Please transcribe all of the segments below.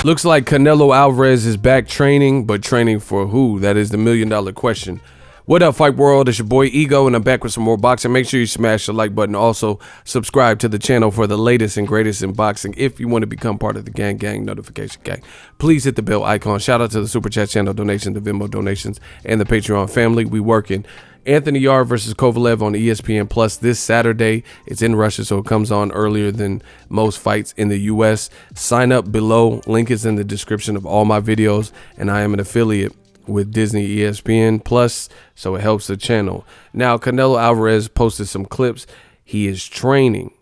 Looks like Canelo Alvarez is back training, but training for who? That is the million-dollar question. What up, Fight World? It's your boy Ego, and I'm back with some more boxing. Make sure you smash the like button. Also, subscribe to the channel for the latest and greatest in boxing. If you want to become part of the gang notification gang, please hit the bell icon. Shout out to the Super Chat channel donations, the Venmo donations, and the Patreon family. We working. Anthony Yarde versus Kovalev on ESPN Plus this Saturday. It's in Russia, so it comes on earlier than most fights in the US. Sign up below. Link is in the description of all my videos, and I am an affiliate with Disney ESPN Plus, so it helps the channel. Now, Canelo Alvarez posted some clips. He is training.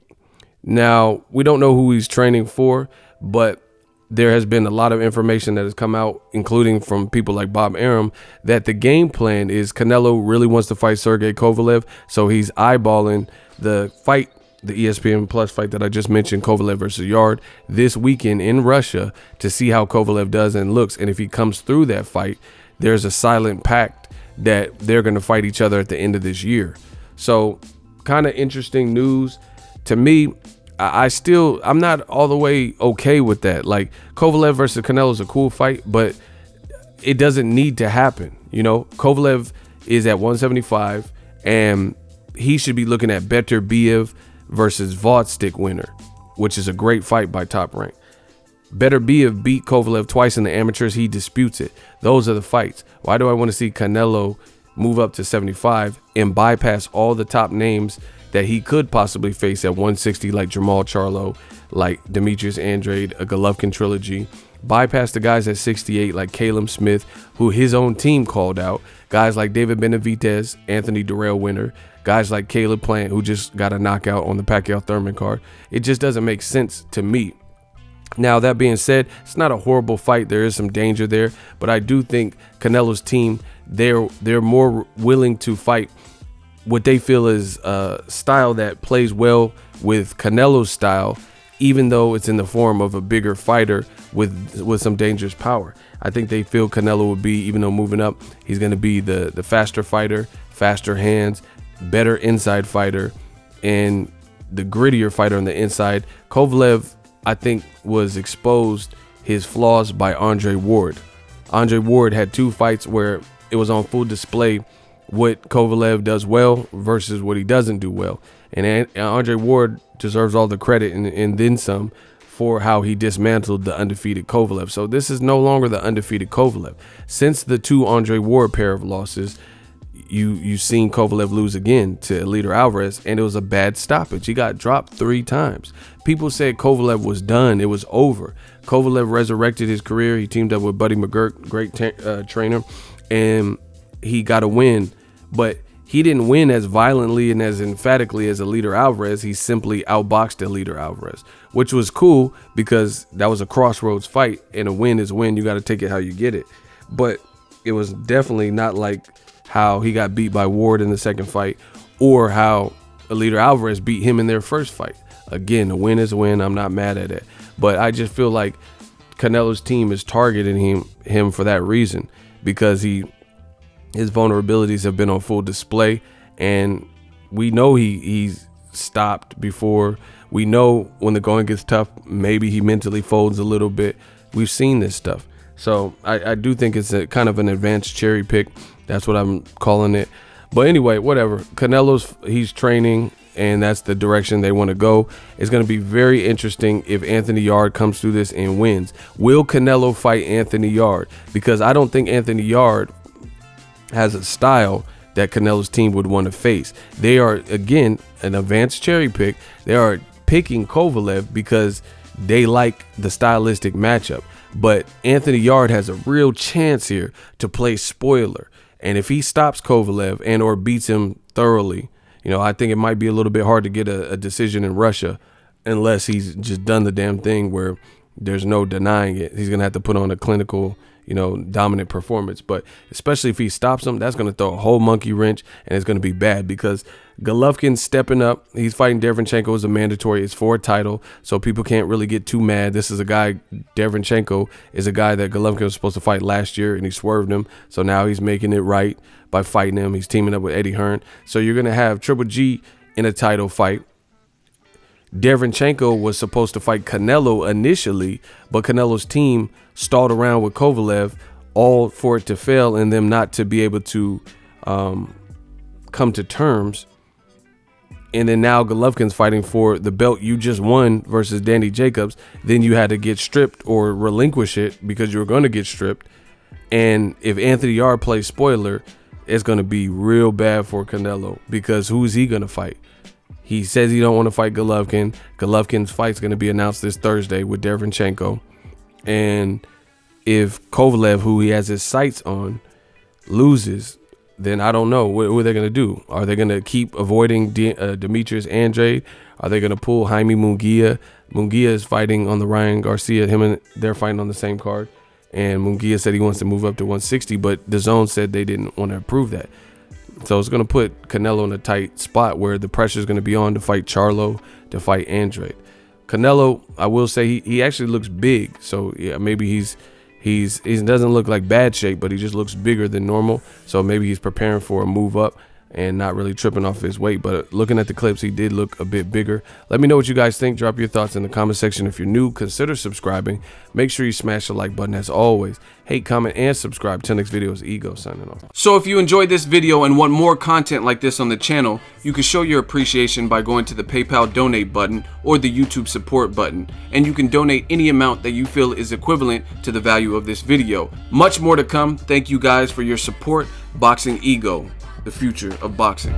Now, we don't know who he's training for, but there has been a lot of information that has come out, including from people like Bob Arum, that the game plan is Canelo really wants to fight Sergey Kovalev, so he's eyeballing the fight, the ESPN Plus fight that I just mentioned, Kovalev versus Yarde, this weekend in Russia, to see how Kovalev does and looks. And if he comes through that fight, there's a silent pact that they're going to fight each other at the end of this year. So kind of interesting news to me. I'm not all the way okay with that. Like, Kovalev versus Canelo is a cool fight, but it doesn't need to happen. You know, Kovalev is at 175, and he should be looking at Beterbiev versus Vodstick winner, which is a great fight by Top Rank. Beterbiev beat Kovalev twice in the amateurs. He disputes it. Those are the fights. Why do I want to see Canelo move up to 75 and bypass all the top names that he could possibly face at 160, like Jamal Charlo, like Demetrius Andrade, a Golovkin trilogy? Bypass the guys at 68 like Caleb Smith, who his own team called out. Guys like David Benavidez, Anthony Durrell winner. Guys like Caleb Plant, who just got a knockout on the Pacquiao-Thurman card. It just doesn't make sense to me. Now, that being said, it's not a horrible fight. There is some danger there, but I do think Canelo's team, they're more willing to fight what they feel is a style that plays well with Canelo's style, even though it's in the form of a bigger fighter with some dangerous power. I think they feel Canelo would be, even though moving up, he's going to be the faster fighter, faster hands, better inside fighter, and the grittier fighter on the inside. Kovalev, I think, was exposed his flaws by Andre Ward. Andre Ward had two fights where it was on full display what Kovalev does well versus what he doesn't do well. And Andre Ward deserves all the credit and then some for how he dismantled the undefeated Kovalev. So this is no longer the undefeated Kovalev. Since the two Andre Ward pair of losses, you've seen Kovalev lose again to Eleider Alvarez, and it was a bad stoppage. He got dropped 3 times. People said Kovalev was done. It was over. Kovalev resurrected his career. He teamed up with Buddy McGirt, great trainer, and he got a win. But he didn't win as violently and as emphatically as Eleider Alvarez. He simply outboxed Eleider Alvarez, which was cool because that was a crossroads fight, and a win is a win. You got to take it how you get it. But it was definitely not like how he got beat by Ward in the second fight, or how Eleider Alvarez beat him in their first fight. Again, a win is a win. I'm not mad at it. But I just feel like Canelo's team is targeting him for that reason, because his vulnerabilities have been on full display, and we know he's stopped before. We know when the going gets tough, maybe he mentally folds a little bit. We've seen this stuff. So I do think it's a kind of an advanced cherry pick. That's what I'm calling it. But anyway, whatever. He's training, and that's the direction they want to go. It's going to be very interesting if Anthony Yarde comes through this and wins. Will Canelo fight Anthony Yarde? Because I don't think Anthony Yarde has a style that Canelo's team would want to face. They are, again, an advanced cherry pick. They are picking Kovalev because they like the stylistic matchup. But Anthony Yarde has a real chance here to play spoiler. And if he stops Kovalev and or beats him thoroughly, I think it might be a little bit hard to get a decision in Russia unless he's just done the damn thing where there's no denying it. He's going to have to put on a clinical, dominant performance. But especially if he stops him, that's going to throw a whole monkey wrench, and it's going to be bad because Golovkin's stepping up. He's fighting Derevyanchenko as a mandatory. It's for a title, so people can't really get too mad. This is a guy, Derevyanchenko is a guy that Golovkin was supposed to fight last year, and he swerved him. So now he's making it right by fighting him. He's teaming up with Eddie Hearn. So you're going to have Triple G in a title fight. Derevyanchenko was supposed to fight Canelo initially, but Canelo's team stalled around with Kovalev, all for it to fail and them not to be able to come to terms. And then now Golovkin's fighting for the belt you just won versus Danny Jacobs. Then you had to get stripped or relinquish it because you were going to get stripped. And if Anthony Yarde plays spoiler, it's going to be real bad for Canelo because who's he going to fight? He says he don't want to fight Golovkin. Golovkin's fight's going to be announced this Thursday with Derevyanchenko. And if Kovalev, who he has his sights on, loses, then I don't know. What are they going to do? Are they going to keep avoiding Demetrius Andrade? Are they going to pull Jaime Munguia? Munguia is fighting on the Ryan Garcia. They're fighting on the same card. And Munguia said he wants to move up to 160, but DAZN said they didn't want to approve that. So it's going to put Canelo in a tight spot where the pressure is going to be on to fight Charlo, to fight Andrade. Canelo, I will say he actually looks big. So yeah, maybe he doesn't look like bad shape, but he just looks bigger than normal. So maybe he's preparing for a move up and not really tripping off his weight. But looking at the clips, he did look a bit bigger. Let me know what you guys think. Drop your thoughts in the comment section. If you're new, consider subscribing. Make sure you smash the like button as always. Hate, comment, and subscribe. Till next video is Ego signing off. So if you enjoyed this video and want more content like this on the channel, you can show your appreciation by going to the PayPal donate button or the YouTube support button. And you can donate any amount that you feel is equivalent to the value of this video. Much more to come. Thank you guys for your support. Boxing Ego, the future of boxing.